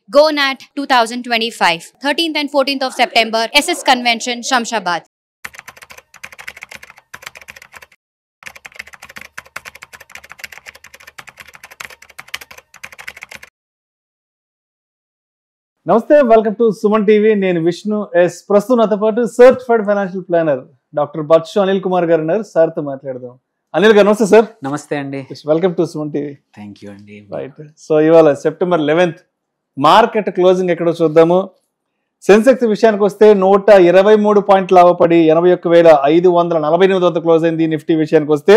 GoNat 2025, 13th and 14th of September, SS Convention, Shamshabad. నమస్తే, welcome to Suman TV. నేను Vishnu S. ప్రస్తుతం నాతో పాటు certified financial planner doctor Batsu Anil Kumar గారు ఉన్నారు. సార్తో మాట్లాడదాం. అనిల్ గారు నమస్తే సార్. నమస్తే అండి. Welcome to Suman TV. Thank you అండి. రైట్. సో ఇవాళ సెప్టెంబర్ 11th మార్కెట్ క్లోజింగ్ ఎక్కడో చూద్దాము. సెన్సెక్స్ విషయానికి వస్తే 123 పాయింట్లు లాభపడి 81,548 వద్ద క్లోజ్ అయింది. నిఫ్టీ విషయానికి వస్తే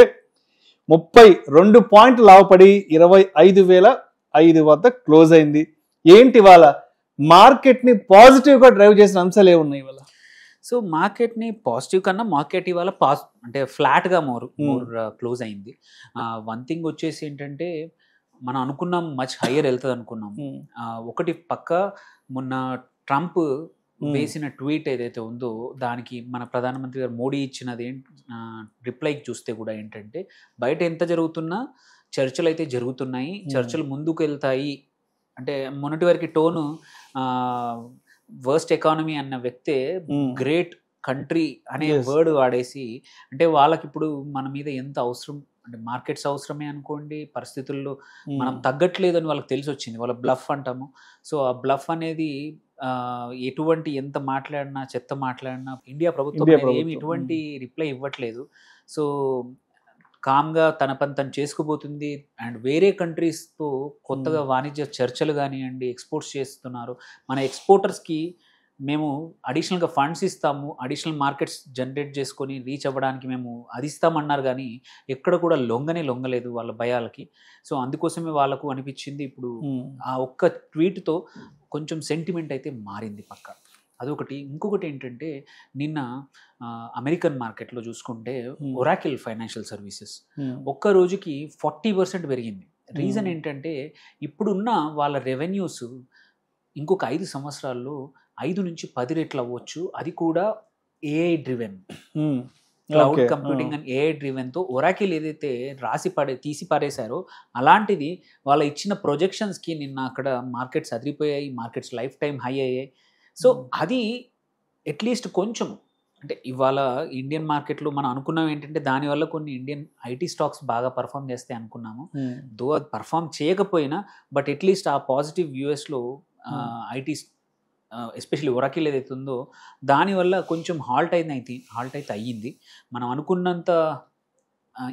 32 పాయింట్లు లాభపడి 25,005 వద్ద క్లోజ్ అయింది. ఏంటి ఇవాళ మార్కెట్ ని పాజిటివ్ గా డ్రైవ్ చేసిన అంశాలు ఏమున్నాయి ఇవాళ? సో మార్కెట్ ని పాజిటివ్ కన్నా మార్కెట్ ఇవాళ అంటే ఫ్లాట్ గా మోర్ క్లోజ్ అయింది. వన్ థింగ్ వచ్చేసి ఏంటంటే మనం అనుకున్నాం మచ్ హయ్యర్ వెళ్తుంది అనుకున్నాం. ఒకటి పక్క మొన్న ట్రంప్ వేసిన ట్వీట్ ఏదైతే ఉందో దానికి మన ప్రధానమంత్రి గారు మోడీ ఇచ్చినది రిప్లైకి చూస్తే కూడా ఏంటంటే బయట ఎంత జరుగుతున్నా చర్చలు అయితే జరుగుతున్నాయి, చర్చలు ముందుకు వెళ్తాయి అంటే మొన్నటి వరకు టోను వర్స్ట్ ఎకానమీ అన్న వ్యక్తే గ్రేట్ కంట్రీ అనే వర్డ్ వాడేసి అంటే వాళ్ళకి ఇప్పుడు మన మీద ఎంత అవసరం అంటే మార్కెట్స్ అవసరమే అనుకోండి, పరిస్థితుల్లో మనం తగ్గట్లేదు అని వాళ్ళకి తెలిసి వచ్చింది. వాళ్ళ బ్లఫ్ అంటాము. సో ఆ బ్లఫ్ అనేది ఎటువంటి ఎంత మాట్లాడినా చెత్త మాట్లాడినా ఇండియా ప్రభుత్వం ఏమి ఎటువంటి రిప్లై ఇవ్వట్లేదు. సో కామ్గా తన పని తను చేసుకుపోతుంది. అండ్ వేరే కంట్రీస్తో కొత్తగా వాణిజ్య చర్చలు కానివ్వండి, ఎక్స్పోర్ట్స్ చేస్తున్నారు. మన ఎక్స్పోర్టర్స్కి మేము అడిషనల్గా ఫండ్స్ ఇస్తాము, అడిషనల్ మార్కెట్స్ జనరేట్ చేసుకొని రీచ్ అవ్వడానికి మేము అది ఇస్తామన్నారు కానీ ఎక్కడ కూడా లొంగలేదు వాళ్ళ భయాలకి. సో అందుకోసమే వాళ్ళకు అనిపించింది ఇప్పుడు ఆ ఒక్క ట్వీట్తో కొంచెం సెంటిమెంట్ అయితే మారింది పక్క. అదొకటి. ఇంకొకటి ఏంటంటే నిన్న అమెరికన్ మార్కెట్లో చూసుకుంటే ఒరాకిల్ ఫైనాన్షియల్ సర్వీసెస్ ఒక్క రోజుకి 40% పెరిగింది. రీజన్ ఏంటంటే ఇప్పుడున్న వాళ్ళ రెవెన్యూస్ ఇంకొక 5 సంవత్సరాల్లో 5 నుంచి 10 రెట్లు అవ్వచ్చు. అది కూడా AI driven, cloud computing and AI డ్రివెన్తో ఒరాకిల్ ఏదైతే తీసి పారేశారో అలాంటిది వాళ్ళ ఇచ్చిన ప్రొజెక్షన్స్కి నిన్న అక్కడ మార్కెట్స్ అదిరిపోయాయి, మార్కెట్స్ లైఫ్ టైం హై అయ్యాయి. సో అది అట్లీస్ట్ కొంచెం అంటే ఇవాళ ఇండియన్ మార్కెట్లో మనం అనుకున్నాం ఏంటంటే దానివల్ల కొన్ని ఇండియన్ ఐటీ స్టాక్స్ బాగా పర్ఫామ్ చేస్తాయి అనుకున్నాము. దో అది పర్ఫామ్ చేయకపోయినా బట్ అట్లీస్ట్ ఆ పాజిటివ్ యూఎస్లో ఐటీ ఎస్పెషల్లీ ఒరాకిల్ ఏదైతే ఉందో దానివల్ల కొంచెం హాల్ట్ అయితే అయ్యింది. మనం అనుకున్నంత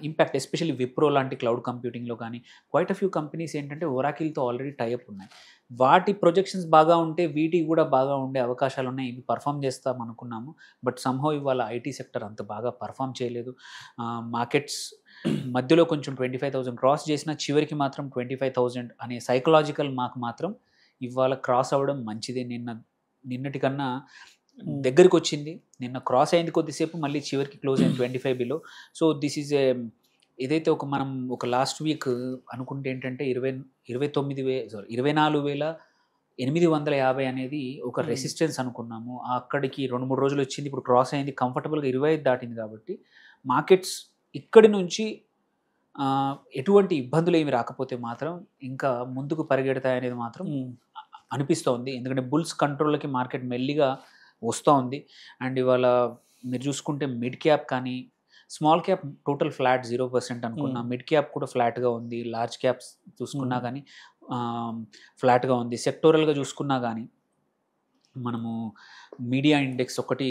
ఇంపాక్ట్ ఎస్పెషల్లీ విప్రో లాంటి క్లౌడ్ కంప్యూటింగ్లో కానీ క్వైట్ అ ఫ్యూ కంపెనీస్ ఏంటంటే ఒరాకిల్తో ఆల్రెడీ టైఅప్ ఉన్నాయి. వాటి ప్రొజెక్షన్స్ బాగా ఉంటే వీటికి కూడా బాగా ఉండే అవకాశాలు ఉన్నాయి. ఇవి పర్ఫామ్ చేస్తాం అనుకున్నాము. బట్ సమ్హౌ ఇవాళ ఐటీ సెక్టర్ అంత బాగా పర్ఫామ్ చేయలేదు. మార్కెట్స్ మధ్యలో కొంచెం 25,000 క్రాస్ చేసిన చివరికి మాత్రం 25,000 అనే సైకలాజికల్ మార్క్ మాత్రం ఇవాళ క్రాస్ అవ్వడం మంచిదే. నిన్నటి కన్నా దగ్గరికి వచ్చింది. నిన్న క్రాస్ అయింది కొద్దిసేపు, మళ్ళీ చివరికి క్లోజ్ అయింది 25 బిలో. సో దిస్ ఈజ్ ఏదైతే మనం ఒక లాస్ట్ వీక్ అనుకుంటే ఏంటంటే 24,850 అనేది ఒక రెసిస్టెన్స్ అనుకున్నాము. అక్కడికి 2-3 రోజులు వచ్చింది, ఇప్పుడు క్రాస్ అయింది, కంఫర్టబుల్గా 25 దాటింది. కాబట్టి మార్కెట్స్ ఇక్కడి నుంచి ఎటువంటి ఇబ్బందులు ఏమి రాకపోతే మాత్రం ఇంకా ముందుకు పరిగెడతాయి అనేది మాత్రం అనిపిస్తోంది. ఎందుకంటే బుల్స్ కంట్రోల్కి మార్కెట్ మెల్లిగా వస్తూ ఉంది. అండ్ ఇవాళ మీరు చూసుకుంటే మిడ్ క్యాప్ కానీ స్మాల్ క్యాప్ టోటల్ ఫ్లాట్ 0% అనుకున్నా, మిడ్ క్యాప్ కూడా ఫ్లాట్గా ఉంది. లార్జ్ క్యాప్స్ చూసుకున్నా కానీ ఫ్లాట్గా ఉంది. సెక్టోరల్గా చూసుకున్నా కానీ మనము మీడియా ఇండెక్స్ ఒకటి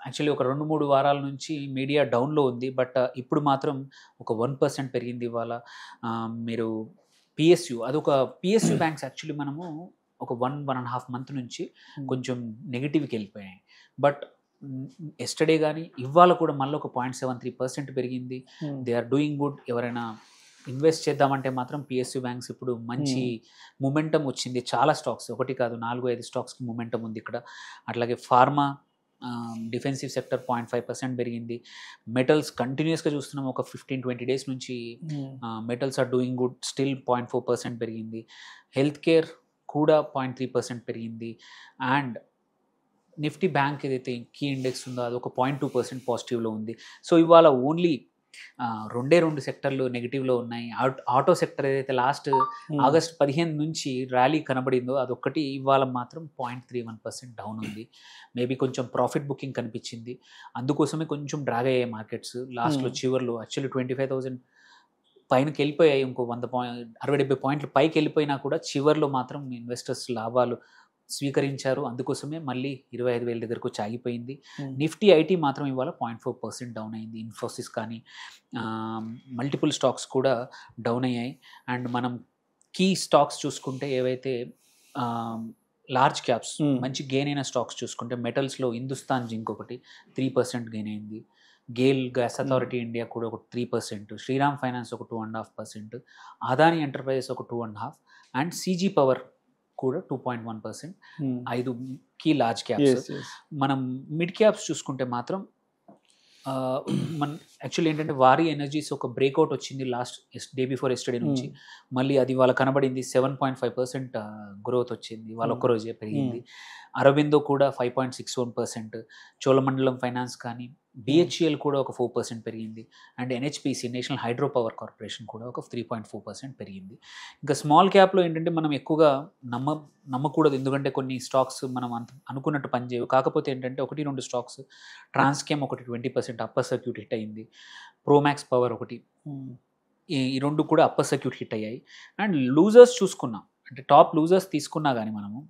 యాక్చువల్లీ ఒక 2-3 వారాల నుంచి మీడియా డౌన్లో ఉంది. బట్ ఇప్పుడు మాత్రం ఒక 1% పెరిగింది ఇవాళ. మీరు పిఎస్యు అదొక పిఎస్యు బ్యాంక్స్ యాక్చువల్లీ మనము ఒక 1.5 మంత్ నుంచి కొంచెం నెగిటివ్కి వెళ్ళిపోయాయి. బట్ ఎస్టర్డే కానీ ఇవాళ కూడా మళ్ళీ ఒక 0.73% పెరిగింది. They are doing good. ఎవరైనా ఇన్వెస్ట్ చేద్దామంటే మాత్రం పిఎస్యు బ్యాంక్స్ ఇప్పుడు మంచి మూమెంటం వచ్చింది. చాలా స్టాక్స్, ఒకటి కాదు 4-5 స్టాక్స్కి మూమెంటం ఉంది ఇక్కడ. అట్లాగే ఫార్మా, డిఫెన్సివ్ సెక్టర్ 0.5% పెరిగింది. మెటల్స్ కంటిన్యూస్గా చూస్తున్నాం ఒక 15-20 డేస్ నుంచి. Metals are doing good, still 0.4% పెరిగింది. హెల్త్ కేర్ కూడా 0.3% పెరిగింది. అండ్ నిఫ్టీ బ్యాంక్ ఏదైతే కీ ఇండెక్స్ ఉందో అది ఒక 0.2% పాజిటివ్లో ఉంది. సో ఇవాళ ఓన్లీ రెండు సెక్టర్లు నెగిటివ్లో ఉన్నాయి. ఆటో సెక్టర్ ఏదైతే లాస్ట్ ఆగస్ట్ 15 నుంచి ర్యాలీ కనబడిందో అదొక్కటి ఇవాళ మాత్రం 0.31% డౌన్ ఉంది. మేబీ కొంచెం ప్రాఫిట్ బుకింగ్ కనిపించింది, అందుకోసమే కొంచెం డ్రాగ్ అయ్యాయి మార్కెట్స్ లాస్ట్లో చివర్లో. యాక్చువల్లీ 25,000 పైనకి వెళ్ళిపోయాయి, ఇంకో 60-70 పాయింట్లు పైకి వెళ్ళిపోయినా కూడా చివర్లో మాత్రం ఇన్వెస్టర్స్ లాభాలు స్వీకరించారు, అందుకోసమే మళ్ళీ 25,000 దగ్గరకు వచ్చి ఆగిపోయింది. నిఫ్టీ ఐటీ మాత్రం ఇవాళ 0.4% డౌన్ అయింది. ఇన్ఫోసిస్ కానీ మల్టిపుల్ స్టాక్స్ కూడా డౌన్ అయ్యాయి. అండ్ మనం కీ స్టాక్స్ చూసుకుంటే ఏవైతే లార్జ్ క్యాప్స్ మంచి గెయిన్ అయిన స్టాక్స్ చూసుకుంటే మెటల్స్లో హిందుస్థాన్ జింక్ ఒకటి 3% గెయిన్ అయింది, గేల్ గ్యాస్ అథారిటీ ఇండియా కూడా ఒక 3%, శ్రీరామ్ ఫైనాన్స్ ఒక 2.5%, అదానీ ఎంటర్ప్రైజెస్ ఒక 2.5%, అండ్ సీజీ పవర్ కూడా 2.1%. 5 కీ లార్జ్ క్యాప్స్. మనం మిడ్ క్యాప్స్ చూసుకుంటే మాత్రం మన యాక్చువల్లీ ఏంటంటే వారి ఎనర్జీస్ ఒక బ్రేక్అవుట్ వచ్చింది లాస్ట్ డే బిఫోర్ ఎస్టర్డే నుంచి, మళ్ళీ అది వాళ్ళ కనబడింది. 7.5% గ్రోత్ వచ్చింది, వాళ్ళ ఒక్కరోజే పెరిగింది. అరబిందో కూడా 5.61%, చోళమండలం ఫైనాన్స్ కానీ బిహెచ్ఈఎల్ కూడా ఒక 4% పెరిగింది, and NHPC national hydro power corporation కూడా ఒక 3.4% పెరిగింది. ఇంకా స్మాల్ క్యాప్లో ఏంటంటే మనం ఎక్కువగా నమ్మకూడదు, ఎందుకంటే కొన్ని స్టాక్స్ మనం అనుకున్నట్టు పనిచేయవు. కాకపోతే ఏంటంటే 1-2 స్టాక్స్, ట్రాన్స్కేమ్ ఒకటి 20% అప్పర్ సర్క్యూట్ హిట్ అయింది, ప్రోమాక్స్ పవర్ ఒకటి, ఈ 2 కూడా అప్పర్ సర్క్యూట్ హిట్ అయ్యాయి. అండ్ లూజర్స్ చూసుకున్నాం అంటే టాప్ లూజర్స్ తీసుకున్నా కానీ మనము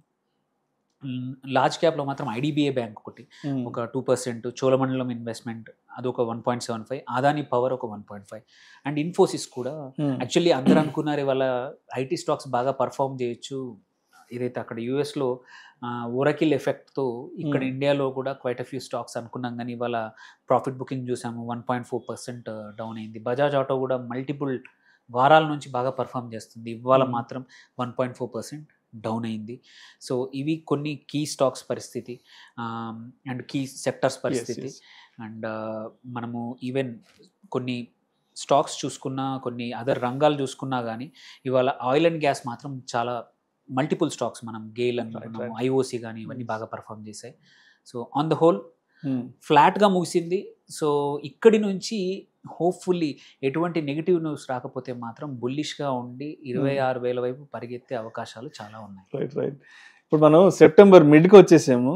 లార్జ్ క్యాప్లో మాత్రం ఐడిబిఐ బ్యాంక్ ఒకటి ఒక 2%, చోళమండలం ఇన్వెస్ట్మెంట్ అది ఒక 1.75, అదానీ పవర్ ఒక 1.5, అండ్ ఇన్ఫోసిస్ కూడా. యాక్చువల్లీ అందరూ అనుకున్నారు ఇవాళ ఐటీ స్టాక్స్ బాగా పర్ఫామ్ చేయొచ్చు, ఏదైతే అక్కడ యూఎస్లో ఓరకిల్ ఎఫెక్ట్తో ఇక్కడ ఇండియాలో కూడా క్వైట్ అ ఫ్యూ స్టాక్స్ అనుకున్నాం, కానీ ఇవాళ ప్రాఫిట్ బుకింగ్ చూసాము 1.4% డౌన్ అయింది. బజాజ్ ఆటో కూడా మల్టిపుల్ వారాల నుంచి బాగా పర్ఫామ్ చేస్తుంది, ఇవాళ మాత్రం 1.4% డౌన్ అయింది. సో ఇవి కొన్ని కీ స్టాక్స్ పరిస్థితి అండ్ కీ సెక్టర్స్ పరిస్థితి. అండ్ మనము ఈవెన్ కొన్ని స్టాక్స్ చూసుకున్నా, కొన్ని అదర్ రంగాలు చూసుకున్నా కానీ ఇవాళ ఆయిల్ అండ్ గ్యాస్ మాత్రం చాలా మల్టిపుల్ స్టాక్స్, మనం గేల్ అనుకున్నాము, ఐఓసి కానీ ఇవన్నీ బాగా పర్ఫామ్ చేశాయి. సో ఆన్ ద హోల్ ఫ్లాట్గా ముగిసింది. సో ఇక్కడి నుంచి హోప్ఫుల్లీ ఎటువంటి నెగిటివ్ న్యూస్ రాకపోతే మాత్రం బుల్లిష్గా ఉండి 26,000 వైపు పరిగెత్తే అవకాశాలు చాలా ఉన్నాయి. రైట్. ఇప్పుడు మనం సెప్టెంబర్ మిడ్కి వచ్చేసాము.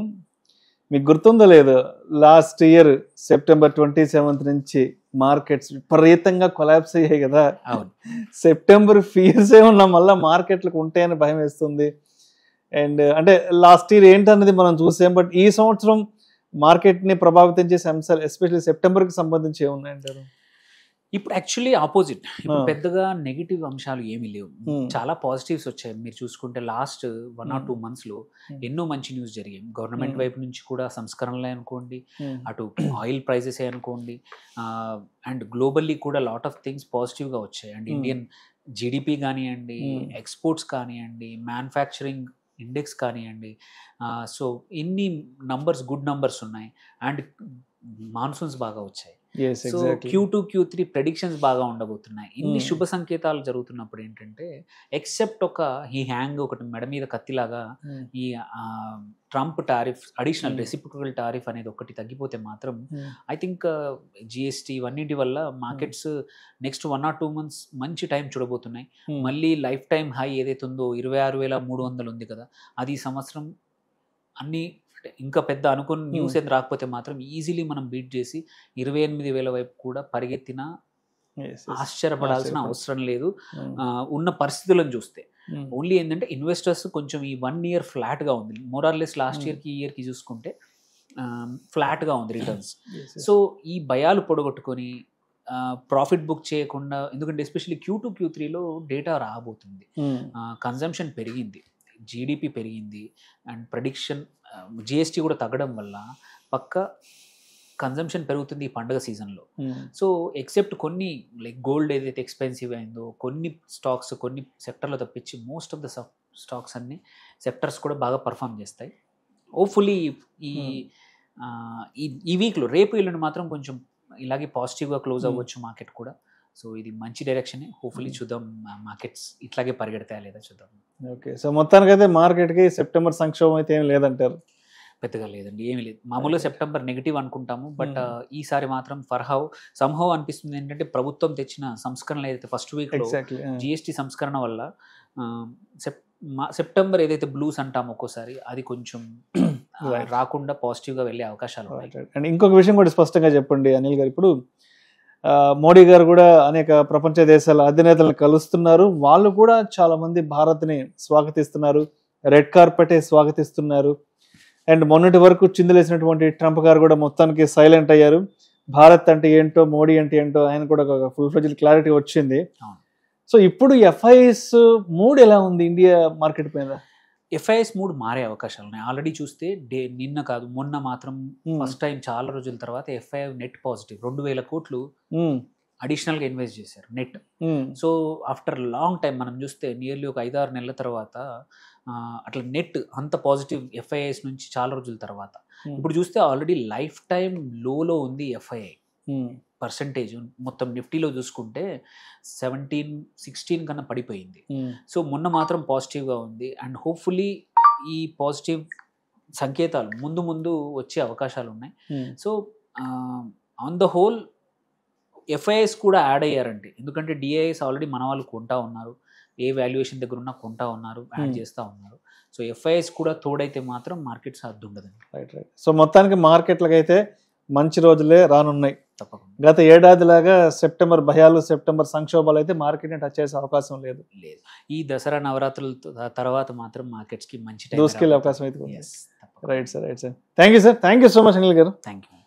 మీకు గుర్తుందో లేదో, లాస్ట్ ఇయర్ సెప్టెంబర్ 27 నుంచి మార్కెట్స్ విపరీతంగా కొలాప్స్ అయ్యాయి కదా. అవును, సెప్టెంబర్ ఫీర్సే ఉన్నాం, మళ్ళీ మార్కెట్లకు ఉంటాయని భయం వేస్తుంది. అండ్ అంటే లాస్ట్ ఇయర్ ఏంటన్నది మనం చూసాం, బట్ ఈ సంవత్సరం మార్కెట్ని ప్రభావితం చేసే అంశాలు ఎస్పెషల్లీ సెప్టెంబర్కి సంబంధించి ఏమున్నాయంటారు? ఇప్పుడు యాక్చువల్లీ ఆపోజిట్, ఇప్పుడు పెద్దగా నెగిటివ్ అంశాలు ఏమీ లేవు, చాలా పాజిటివ్స్ వచ్చాయి. మీరు చూసుకుంటే లాస్ట్ 1 or 2 monthsలో ఎన్నో మంచి న్యూస్ జరిగాయి. గవర్నమెంట్ వైపు నుంచి కూడా సంస్కరణలే అనుకోండి, అటు ఆయిల్ ప్రైజెస్ అనుకోండి, అండ్ గ్లోబల్లీ కూడా లాట్ ఆఫ్ థింగ్స్ పాజిటివ్గా వచ్చాయి. అండ్ ఇండియన్ జీడిపి కానివ్వండి, ఎక్స్పోర్ట్స్ కానివ్వండి, మ్యానుఫ్యాక్చరింగ్ ఇండెక్స్ కానివ్వండి, సో ఇన్ని నంబర్స్ గుడ్ నంబర్స్ ఉన్నాయి. అండ్ మాన్సూన్స్ బాగా వచ్చాయి. సో Q2 Q3 ప్రెడిక్షన్స్ బాగా ఉండబోతున్నాయి. ఇన్ని శుభ సంకేతాలు జరుగుతున్నప్పుడు ఏంటంటే ఎక్సెప్ట్ ఈ హ్యాంగ్ ఒకటి మెడ మీద కత్తిలాగా ఈ Trump tariff, additional reciprocal tariff అనేది ఒకటి తగ్గిపోతే మాత్రం ఐ థింక్ జిఎస్టీ ఇవన్నిటి వల్ల మార్కెట్స్ నెక్స్ట్ 1 or 2 months మంచి టైం చూడబోతున్నాయి. మళ్ళీ లైఫ్ టైం హై ఏదైతే ఉందో 26,300 ఉంది కదా, అది ఈ సంవత్సరం అన్ని ఇంకా పెద్ద అనుకున్న న్యూస్ ఏది రాకపోతే మాత్రం ఈజీలీ మనం బీట్ చేసి 28,000 వైపు కూడా పరిగెత్తినా ఆశ్చర్యపడాల్సిన అవసరం లేదు ఉన్న పరిస్థితులను చూస్తే. ఓన్లీ ఏంటంటే ఇన్వెస్టర్స్ కొంచెం ఈ 1 year ఫ్లాట్గా ఉంది, మోరార్లెస్ లాస్ట్ ఇయర్కి ఈ ఇయర్కి చూసుకుంటే ఫ్లాట్గా ఉంది రిటర్న్స్. సో ఈ భయాలు పొడగొట్టుకొని ప్రాఫిట్ బుక్ చేయకుండా, ఎందుకంటే ఎస్పెషల్లీ Q2 Q3లో డేటా రాబోతుంది, కన్జంప్షన్ పెరిగింది, జీడిపి పెరిగింది, అండ్ ప్రెడిక్షన్ జిఎస్టీ కూడా తగ్గడం వల్ల పక్క కన్జంప్షన్ పెరుగుతుంది ఈ పండుగ సీజన్లో. సో ఎక్సెప్ట్ కొన్ని లైక్ గోల్డ్ ఏదైతే ఎక్స్పెన్సివ్ అయిందో కొన్ని స్టాక్స్ కొన్ని సెక్టర్లో తప్పించి మోస్ట్ ఆఫ్ ద స్టాక్స్ అన్ని సెక్టర్స్ కూడా బాగా పర్ఫామ్ చేస్తాయి. హోప్ఫుల్లీ ఈ వీక్లో రేపు ఎల్లుండి మాత్రం కొంచెం ఇలాగే పాజిటివ్గా క్లోజ్ అవ్వచ్చు మార్కెట్ కూడా. సో ఇది మంచి డైరెక్షనే, హోప్ఫుల్లీ చూద్దాం మార్కెట్స్ ఇట్లాగే పరిగెడతాయా లేదా చూద్దాం. ఓకే, సో మొత్తానికైతే మార్కెట్కి సెప్టెంబర్ సంక్షోభం అయితే ఏం లేదంటారు? పెద్దగా లేదండి, ఏమీ లేదు. మామూలుగా సెప్టెంబర్ నెగిటివ్ అనుకుంటాము, బట్ ఈసారి మాత్రం సంహవ్ అనిపిస్తుంది. ఏంటంటే ప్రభుత్వం తెచ్చిన సంస్కరణలు ఏదైతే ఫస్ట్ వీక్ లో ఎగ్జాక్ట్లీ జిఎస్టీ సంస్కరణ వల్ల సెప్టెంబర్ ఏదైతే బ్లూస్ అంటాము ఒక్కోసారి అది కొంచెం రాకుండా పాజిటివ్ గా వెళ్ళే అవకాశాలు ఉన్నాయి. అండ్ ఇంకొక విషయం కూడా స్పష్టంగా చెప్పండి అనిల్ గారు, ఇప్పుడు మోడీ గారు కూడా అనేక ప్రపంచ దేశాల అధినేతలను కలుస్తున్నారు, వాళ్ళు కూడా చాలా మంది భారత్ని స్వాగతిస్తున్నారు, రెడ్ కార్పెటే స్వాగతిస్తున్నారు. అండ్ మొన్నటి వరకు చిందులేసినటువంటి ట్రంప్ గారు కూడా మొత్తానికి సైలెంట్ అయ్యారు. భారత్ అంటే ఏంటో, మోడీ అంటే ఏంటో ఆయన కూడా ఒక ఫుల్ ఫ్లెడ్జ్డ్ క్లారిటీ వచ్చింది. సో ఇప్పుడు ఎఫ్ఐఎస్ మూడ్ ఎలా ఉంది ఇండియా మార్కెట్ పైన? ఎఫ్ఐఎస్ మూడ్ మారే అవకాశాలు ఉన్నాయి. ఆల్రెడీ చూస్తే నిన్న కాదు మొన్న మాత్రం ఫస్ట్ టైం చాలా రోజుల తర్వాత ఎఫ్ఐఐ నెట్ పాజిటివ్ 2,000 కోట్లు అడిషనల్గా ఇన్వెస్ట్ చేశారు net. So after long time మనం చూస్తే నియర్లీ ఒక 5-6 నెలల తర్వాత అట్లా నెట్ అంత పాజిటివ్ ఎఫ్ఐఐస్ నుంచి చాలా రోజుల తర్వాత. ఇప్పుడు చూస్తే ఆల్రెడీ లైఫ్ టైం లోలో ఉంది ఎఫ్ఐఐ పర్సంటేజ్. మొత్తం నిఫ్టీలో చూసుకుంటే 17-16 కన్నా పడిపోయింది. సో మొన్న మాత్రం పాజిటివ్గా ఉంది. అండ్ హోప్ఫుల్లీ ఈ పాజిటివ్ సంకేతాలు ముందు ముందు వచ్చే అవకాశాలు ఉన్నాయి. So on the whole FIs కూడా యాడ్ అయ్యారండి, ఎందుకంటే డిఐఎస్ ఆల్రెడీ మన వాళ్ళు కొంటా ఉన్నారు, ఏ వాల్యుయేషన్ దగ్గర ఉన్నా కొంటా ఉన్నారు, యాడ్ చేస్తూ ఉన్నారు. సో ఎఫ్ఐఎస్ కూడా తోడైతే మాత్రం మార్కెట్స్ అద్దు ఉండదండి. రైట్. సో మొత్తానికి మార్కెట్లకి అయితే మంచి రోజులే రానున్నాయి. తప్పకుండా గత ఏడాదిలాగా సెప్టెంబర్ భయాలు, సెప్టెంబర్ సంక్షోభాలు అయితే మార్కెట్ని టచ్ చేసే అవకాశం లేదు. ఈ దసరా నవరాత్రుల తర్వాత మాత్రం మార్కెట్స్కి మంచి దూసుకెళ్ళే అవకాశం అయితే ఉంది. Right sir, right sir. Thank you sir, thank you so much Anil గారు. Thank you.